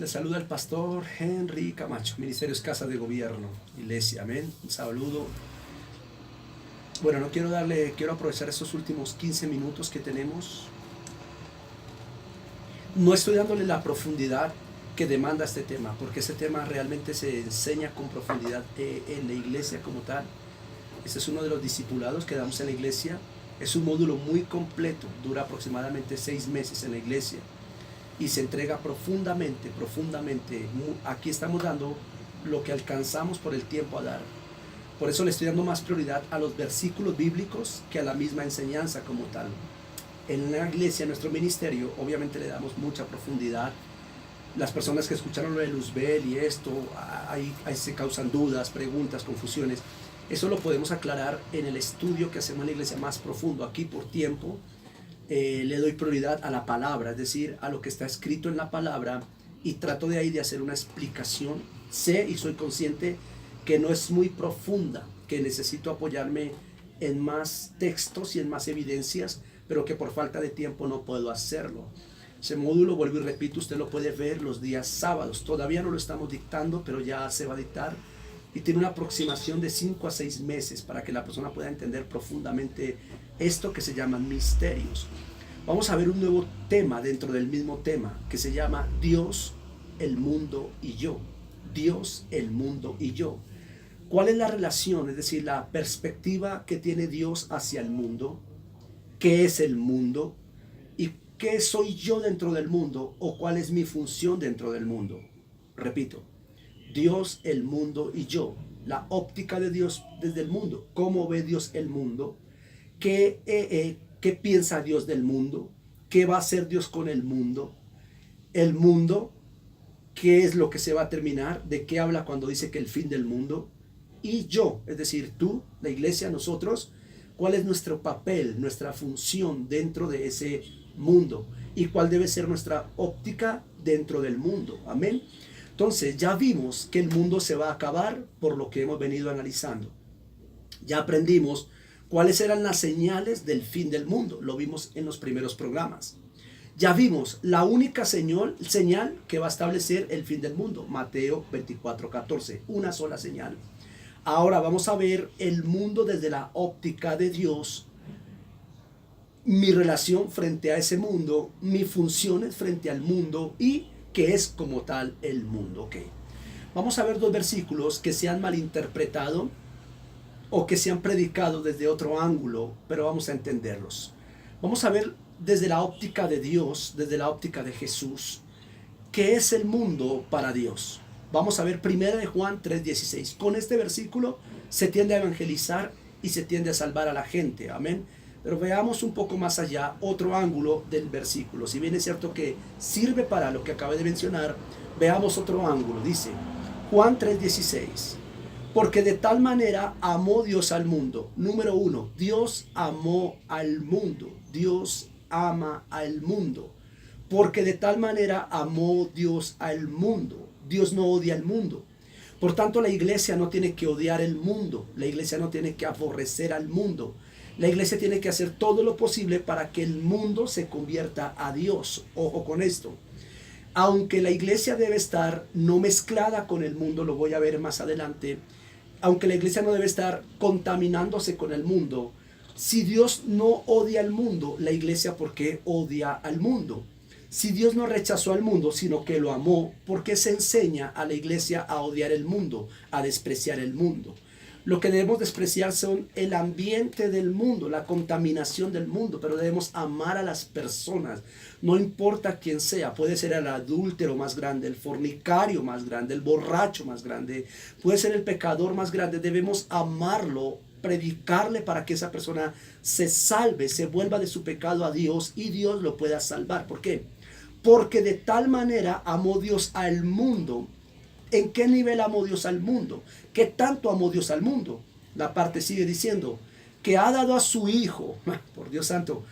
Le saluda el pastor Henry Camacho, Ministerios Casa de Gobierno, Iglesia, amén. Un saludo. Bueno, quiero aprovechar estos últimos 15 minutos que tenemos. No estoy dándole la profundidad que demanda este tema, porque este tema realmente se enseña con profundidad en la iglesia como tal. Este es uno de los discipulados que damos en la iglesia. Es un módulo muy completo, dura aproximadamente 6 meses en la iglesia. Y se entrega profundamente. Aquí estamos dando lo que alcanzamos por el tiempo a dar. Por eso le estoy dando más prioridad a los versículos bíblicos que a la misma enseñanza como tal. En la iglesia, en nuestro ministerio, obviamente le damos mucha profundidad. Las personas que escucharon lo de Luzbel y esto, ahí se causan dudas, preguntas, confusiones. Eso lo podemos aclarar en el estudio que hacemos en la iglesia más profundo. Aquí por tiempo le doy prioridad a la palabra, es decir, a lo que está escrito en la palabra, y trato de ahí de hacer una explicación. Sé y soy consciente que no es muy profunda, que necesito apoyarme en más textos y en más evidencias, pero que por falta de tiempo no puedo hacerlo. Ese módulo, vuelvo y repito, usted lo puede ver los días sábados. Todavía no lo estamos dictando, pero ya se va a dictar, y tiene una aproximación de 5 a 6 meses para que la persona pueda entender profundamente esto que se llaman misterios. Vamos a ver un nuevo tema dentro del mismo tema que se llama Dios, el mundo y yo. Dios, el mundo y yo. ¿Cuál es la relación? Es decir, la perspectiva que tiene Dios hacia el mundo. ¿Qué es el mundo? ¿Y qué soy yo dentro del mundo? ¿O cuál es mi función dentro del mundo? Repito, Dios, el mundo y yo. La óptica de Dios desde el mundo. ¿Cómo ve Dios el mundo? ¿Qué piensa Dios del mundo? ¿Qué va a hacer Dios con el mundo? El mundo, ¿qué es lo que se va a terminar? ¿De qué habla cuando dice que el fin del mundo? Y yo, es decir, tú, la iglesia, nosotros, ¿cuál es nuestro papel, nuestra función dentro de ese mundo? ¿Y cuál debe ser nuestra óptica dentro del mundo? Amén. Entonces, ya vimos que el mundo se va a acabar por lo que hemos venido analizando. Ya aprendimos cuáles eran las señales del fin del mundo. Lo vimos en los primeros programas. Ya vimos la única señal que va a establecer el fin del mundo. Mateo 24:14. Una sola señal. Ahora vamos a ver el mundo desde la óptica de Dios. Mi relación frente a ese mundo. Mis funciones frente al mundo. Y qué es como tal el mundo. Okay. Vamos a ver 2 versículos que se han malinterpretado o que se han predicado desde otro ángulo, pero vamos a entenderlos. Vamos a ver desde la óptica de Dios, desde la óptica de Jesús, ¿qué es el mundo para Dios? Vamos a ver 1 Juan 3:16. Con este versículo se tiende a evangelizar y se tiende a salvar a la gente, amén. Pero veamos un poco más allá, otro ángulo del versículo. Si bien es cierto que sirve para lo que acabé de mencionar, veamos otro ángulo. Dice Juan 3:16. Porque de tal manera amó Dios al mundo. Número 1, Dios amó al mundo. Dios ama al mundo. Porque de tal manera amó Dios al mundo. Dios no odia al mundo. Por tanto, la iglesia no tiene que odiar el mundo. La iglesia no tiene que aborrecer al mundo. La iglesia tiene que hacer todo lo posible para que el mundo se convierta a Dios. Ojo con esto. Aunque la iglesia debe estar no mezclada con el mundo, lo voy a ver más adelante. Aunque la iglesia no debe estar contaminándose con el mundo, si Dios no odia al mundo, la iglesia, ¿por qué odia al mundo? Si Dios no rechazó al mundo, sino que lo amó, ¿por qué se enseña a la iglesia a odiar el mundo, a despreciar el mundo? Lo que debemos despreciar son el ambiente del mundo, la contaminación del mundo, pero debemos amar a las personas, no importa quién sea. Puede ser el adúltero más grande, el fornicario más grande, el borracho más grande, puede ser el pecador más grande. Debemos amarlo, predicarle para que esa persona se salve, se vuelva de su pecado a Dios y Dios lo pueda salvar. ¿Por qué? Porque de tal manera amó Dios al mundo. ¿En qué nivel amó Dios al mundo? ¿Qué tanto amó Dios al mundo? La parte sigue diciendo que ha dado a su Hijo. Por Dios santo,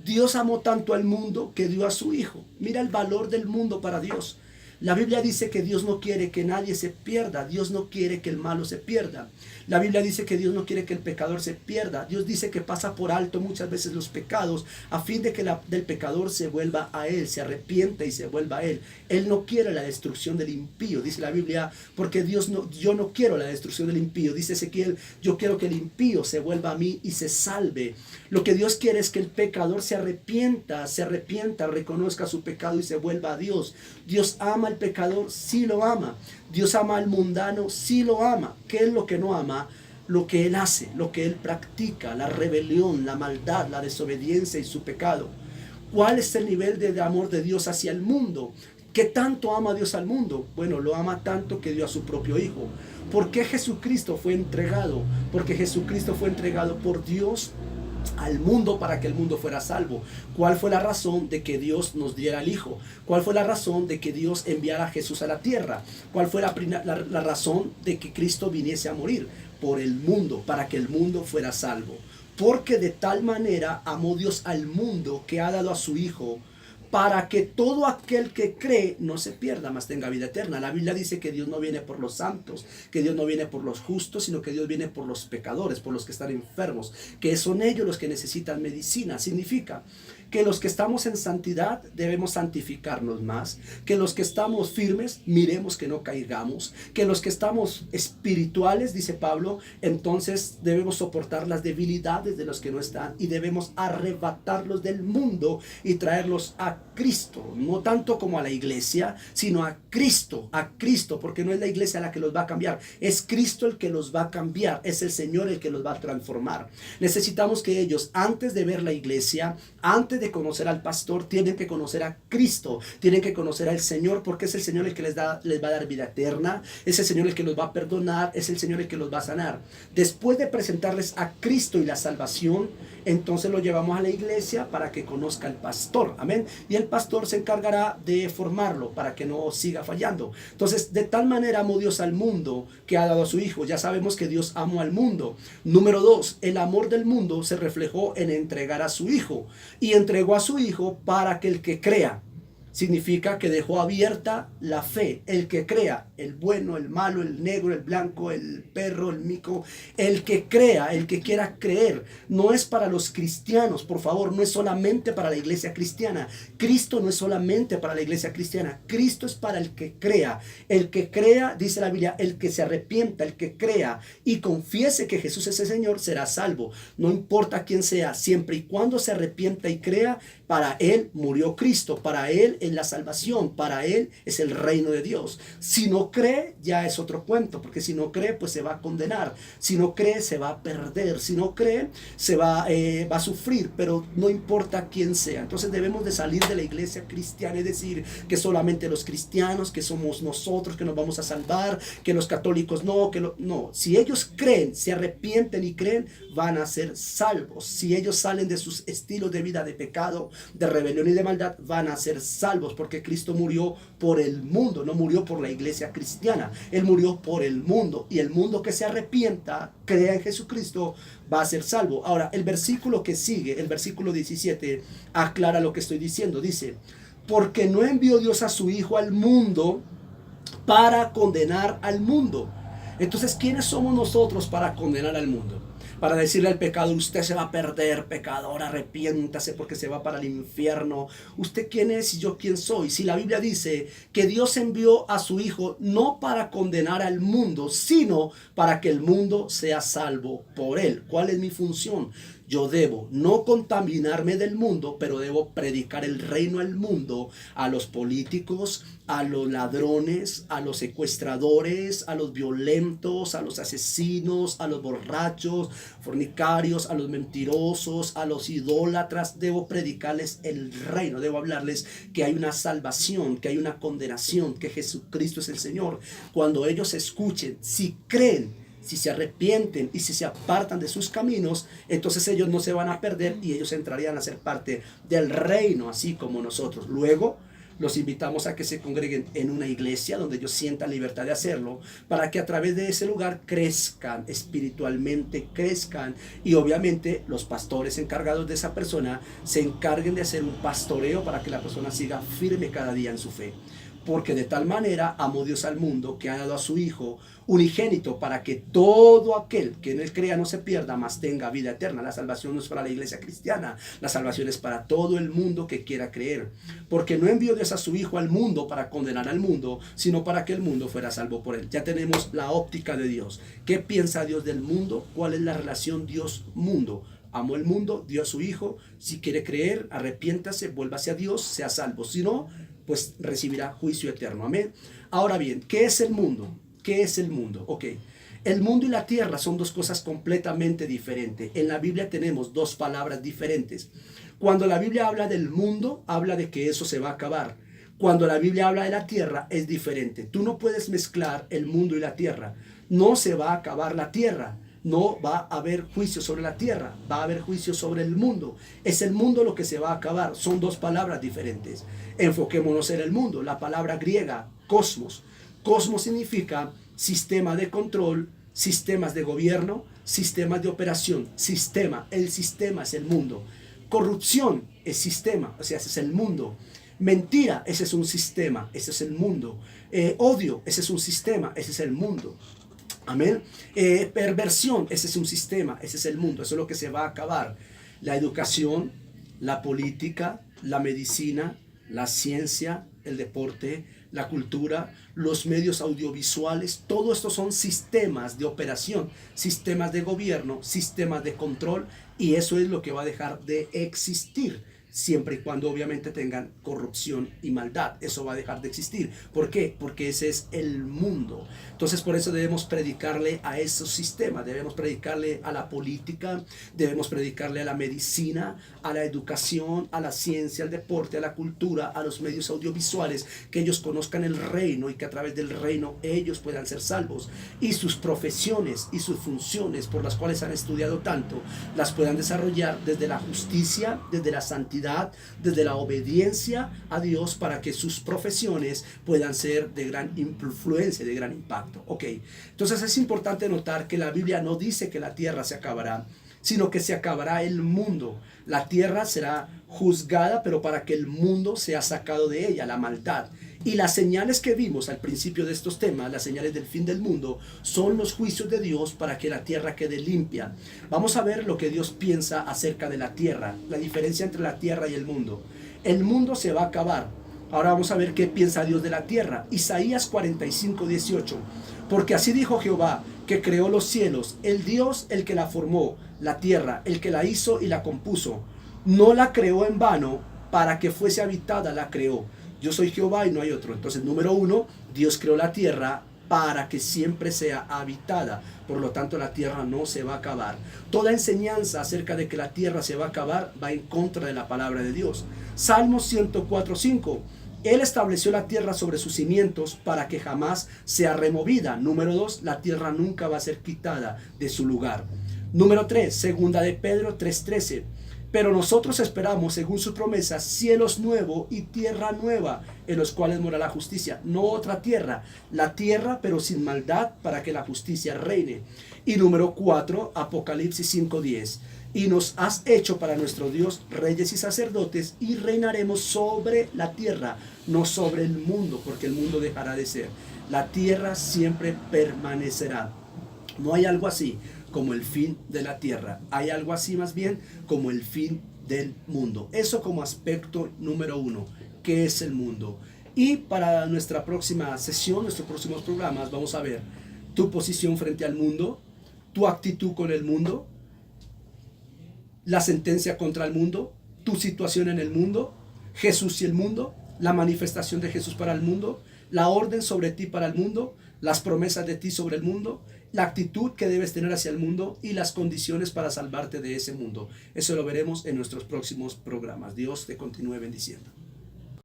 Dios amó tanto al mundo que dio a su Hijo. Mira el valor del mundo para Dios. La Biblia dice que Dios no quiere que nadie se pierda. Dios no quiere que el malo se pierda. La Biblia dice que Dios no quiere que el pecador se pierda. Dios dice que pasa por alto muchas veces los pecados a fin de que del pecador se vuelva a Él, se arrepiente y se vuelva a Él. Él no quiere la destrucción del impío, dice la Biblia, porque yo no quiero la destrucción del impío. Dice Ezequiel, yo quiero que el impío se vuelva a mí y se salve. Lo que Dios quiere es que el pecador se arrepienta, reconozca su pecado y se vuelva a Dios. Dios ama al pecador, sí lo ama. Dios ama al mundano, sí lo ama. ¿Qué es lo que no ama? Lo que él hace, lo que él practica, la rebelión, la maldad, la desobediencia y su pecado. ¿Cuál es el nivel de amor de Dios hacia el mundo? ¿Qué tanto ama Dios al mundo? Bueno, lo ama tanto que dio a su propio Hijo. ¿Por qué Jesucristo fue entregado? Porque Jesucristo fue entregado por Dios al mundo para que el mundo fuera salvo. ¿Cuál fue la razón de que Dios nos diera al Hijo? ¿Cuál fue la razón de que Dios enviara a Jesús a la tierra? ¿Cuál fue la razón de que Cristo viniese a morir? Por el mundo, para que el mundo fuera salvo. Porque de tal manera amó Dios al mundo que ha dado a su Hijo, para que todo aquel que cree no se pierda, mas tenga vida eterna. La Biblia dice que Dios no viene por los santos, que Dios no viene por los justos, sino que Dios viene por los pecadores, por los que están enfermos, que son ellos los que necesitan medicina. Significa que los que estamos en santidad debemos santificarnos más, que los que estamos firmes miremos que no caigamos, que los que estamos espirituales, dice Pablo, entonces debemos soportar las debilidades de los que no están y debemos arrebatarlos del mundo y traerlos a Cristo, no tanto como a la iglesia, sino a Cristo, porque no es la iglesia la que los va a cambiar, es Cristo el que los va a cambiar, es el Señor el que los va a transformar. Necesitamos que ellos, antes de ver la iglesia, antes de conocer al pastor, tienen que conocer a Cristo, tienen que conocer al Señor, porque es el Señor el que les va a dar vida eterna, es el Señor el que los va a perdonar, es el Señor el que los va a sanar. Después de presentarles a Cristo y la salvación, entonces lo llevamos a la iglesia para que conozca al pastor, amén, y el pastor se encargará de formarlo para que no siga fallando. Entonces, de tal manera amó Dios al mundo que ha dado a su Hijo. Ya sabemos que Dios amó al mundo. Número 2, el amor del mundo se reflejó en entregar a su Hijo, y entregó a su Hijo para que el que crea. Significa que dejó abierta la fe. El que crea, el bueno, el malo, el negro, el blanco, el perro, el mico, el que crea, el que quiera creer. No es para los cristianos, por favor, no es solamente para la iglesia cristiana. Cristo no es solamente para la iglesia cristiana. Cristo es para el que crea. El que crea, dice la Biblia, el que se arrepienta, el que crea y confiese que Jesús es el Señor, será salvo. No importa quién sea, siempre y cuando se arrepienta y crea, para él murió Cristo, para él es la salvación, para él es el reino de Dios. Si no cree, ya es otro cuento, porque si no cree, pues se va a condenar. Si no cree, se va a perder. Si no cree, va a sufrir, pero no importa quién sea. Entonces debemos de salir de la iglesia cristiana y decir que solamente los cristianos, que somos nosotros, que nos vamos a salvar, que los católicos no, no. Si ellos creen, se arrepienten y creen, van a ser salvos. Si ellos salen de sus estilos de vida de pecado, de rebelión y de maldad, van a ser salvos, porque Cristo murió por el mundo, no murió por la iglesia cristiana, Él murió por el mundo, y el mundo que se arrepienta, crea en Jesucristo, va a ser salvo. Ahora, el versículo que sigue, el versículo 17, aclara lo que estoy diciendo. Dice, porque no envió Dios a su Hijo al mundo para condenar al mundo. Entonces, ¿quiénes somos nosotros para condenar al mundo? Para decirle al pecador, usted se va a perder, pecador, arrepiéntase porque se va para el infierno. ¿Usted quién es y yo quién soy? Si la Biblia dice que Dios envió a su Hijo no para condenar al mundo, sino para que el mundo sea salvo por él. ¿Cuál es mi función? Yo debo no contaminarme del mundo, pero debo predicar el reino al mundo, a los políticos, a los ladrones, a los secuestradores, a los violentos, a los asesinos, a los borrachos, fornicarios, a los mentirosos, a los idólatras. Debo predicarles el reino, debo hablarles que hay una salvación, que hay una condenación, que Jesucristo es el Señor. Cuando ellos escuchen, si creen, si se arrepienten y si se apartan de sus caminos, entonces ellos no se van a perder y ellos entrarían a ser parte del reino, así como nosotros. Luego los invitamos a que se congreguen en una iglesia donde ellos sientan libertad de hacerlo, para que a través de ese lugar crezcan espiritualmente, crezcan, y obviamente los pastores encargados de esa persona se encarguen de hacer un pastoreo para que la persona siga firme cada día en su fe. Porque de tal manera amó Dios al mundo que ha dado a su Hijo unigénito para que todo aquel que en él crea no se pierda, mas tenga vida eterna. La salvación no es para la iglesia cristiana, la salvación es para todo el mundo que quiera creer. Porque no envió Dios a su Hijo al mundo para condenar al mundo, sino para que el mundo fuera salvo por él. Ya tenemos la óptica de Dios. ¿Qué piensa Dios del mundo? ¿Cuál es la relación Dios-mundo? Amó el mundo, dio a su Hijo. Si quiere creer, arrepiéntase, vuélvase a Dios, sea salvo. Si no, pues recibirá juicio eterno. Amén. Ahora bien, ¿qué es el mundo? ¿Qué es el mundo? Ok. El mundo y la tierra son dos cosas completamente diferentes. En la Biblia tenemos dos palabras diferentes. Cuando la Biblia habla del mundo, habla de que eso se va a acabar. Cuando la Biblia habla de la tierra, es diferente. Tú no puedes mezclar el mundo y la tierra. No se va a acabar la tierra. No va a haber juicio sobre la tierra, va a haber juicio sobre el mundo. Es el mundo lo que se va a acabar. Son dos palabras diferentes. Enfoquémonos en el mundo. La palabra griega, cosmos. Cosmos significa sistema de control, sistemas de gobierno, sistemas de operación. Sistema, el sistema es el mundo. Corrupción es sistema, o sea, ese es el mundo. Mentira, ese es un sistema, ese es el mundo. Odio, ese es un sistema, ese es el mundo. Amén. Perversión, ese es un sistema, ese es el mundo, eso es lo que se va a acabar. La educación, la política, la medicina, la ciencia, el deporte, la cultura, los medios audiovisuales, todo esto son sistemas de operación, sistemas de gobierno, sistemas de control, y eso es lo que va a dejar de existir. Siempre y cuando obviamente tengan corrupción y maldad, eso va a dejar de existir. ¿Por qué? Porque ese es el mundo. Entonces por eso debemos predicarle a esos sistemas, debemos predicarle a la política, debemos predicarle a la medicina, a la educación, a la ciencia, al deporte, a la cultura, a los medios audiovisuales, que ellos conozcan el reino y que a través del reino ellos puedan ser salvos y sus profesiones y sus funciones por las cuales han estudiado tanto, las puedan desarrollar desde la justicia, desde la santidad, desde la obediencia a Dios, para que sus profesiones puedan ser de gran influencia, de gran impacto. Ok, entonces es importante notar que la Biblia no dice que la tierra se acabará, sino que se acabará el mundo. La tierra será juzgada, pero para que el mundo sea sacado de ella, la maldad. Y las señales que vimos al principio de estos temas, las señales del fin del mundo, son los juicios de Dios para que la tierra quede limpia. Vamos a ver lo que Dios piensa acerca de la tierra, la diferencia entre la tierra y el mundo. El mundo se va a acabar. Ahora vamos a ver qué piensa Dios de la tierra. Isaías 45:18. Porque así dijo Jehová, que creó los cielos, el Dios, el que la formó, la tierra, el que la hizo y la compuso. No la creó en vano, para que fuese habitada la creó. Yo soy Jehová y no hay otro. Entonces, número uno, Dios creó la tierra para que siempre sea habitada. Por lo tanto, la tierra no se va a acabar. Toda enseñanza acerca de que la tierra se va a acabar va en contra de la palabra de Dios. Salmos 104:5. Él estableció la tierra sobre sus cimientos para que jamás sea removida. Número 2, la tierra nunca va a ser quitada de su lugar. Número 3, segunda de Pedro 3:13. Pero nosotros esperamos, según su promesa, cielos nuevos y tierra nueva, en los cuales mora la justicia. No otra tierra, la tierra, pero sin maldad, para que la justicia reine. Y número 4, Apocalipsis 5:10. Y nos has hecho para nuestro Dios reyes y sacerdotes, y reinaremos sobre la tierra, no sobre el mundo, porque el mundo dejará de ser. La tierra siempre permanecerá. No hay algo así como el fin de la tierra. Hay algo así más bien como el fin del mundo. Eso como aspecto número uno. ¿Qué es el mundo? Y para nuestra próxima sesión, nuestros próximos programas, vamos a ver tu posición frente al mundo, tu actitud con el mundo, la sentencia contra el mundo, tu situación en el mundo, Jesús y el mundo, la manifestación de Jesús para el mundo, la orden sobre ti para el mundo, las promesas de ti sobre el mundo, la actitud que debes tener hacia el mundo y las condiciones para salvarte de ese mundo. Eso lo veremos en nuestros próximos programas. Dios te continúe bendiciendo.